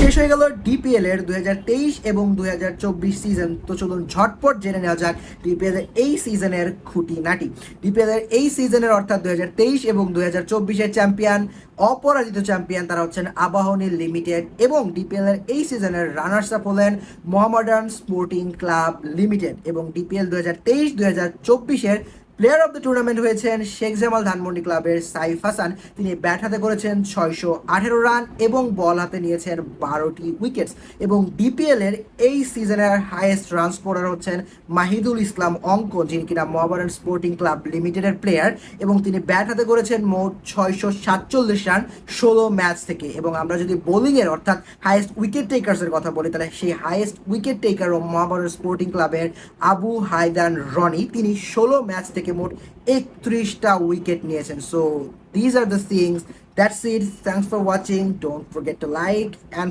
শেষ হয়ে গেল ডিপিএল এর 2023 এবং 2024 সিজন। তো চলুন ঝটপট জেনে নেওয়া যাক ডিপিএল এর এই সিজনের খুঁটিনাটি। ডিপিএল এর এই সিজনের অর্থাৎ 2023 এবং 2024 এর চ্যাম্পিয়ন, অপরাজিত চ্যাম্পিয়ন তারা হচ্ছেন আবাহনী লিমিটেড, এবং ডিপিএল এর এই সিজনের রানার্স আপ হলেন মোহামেডান স্পোর্টিং ক্লাব লিমিটেড। এবং ডিপিএল 2023-2024 এর প্লেয়ার অফ দ্য টুর্নামেন্ট হয়েছেন শেখ জামাল ধানমন্ডি ক্লাবের সাইফ হাসান। তিনি ব্যাট হাতে করেছেন 618 রান এবং বল হাতে নিয়েছেন 12টি উইকেটস। এবং ডিপিএল এর এই সিজনের হাইয়েস্ট রান স্কোরার হচ্ছেন মাহিদুল ইসলাম অঙ্কন, যিনি কিনা মোহামেডান স্পোর্টিং ক্লাব লিমিটেডের প্লেয়ার, এবং তিনি ব্যাট হাতে করেছেন মোট 647 রান 16 ম্যাচ থেকে। এবং আমরা যদি বোলিংয়ের অর্থাৎ হাইয়েস্ট উইকেট টেকার্সের কথা বলি, তাহলে সেই হাইয়েস্ট উইকেট টেকার ও মোহামেডান স্পোর্টিং ক্লাবের আবু হায়দান রনি, তিনি 16 ম্যাচ থেকে মোট 31টা উইকেট নিয়েছেন। So these are the things. That's it. Thanks for watching. Don't forget to like and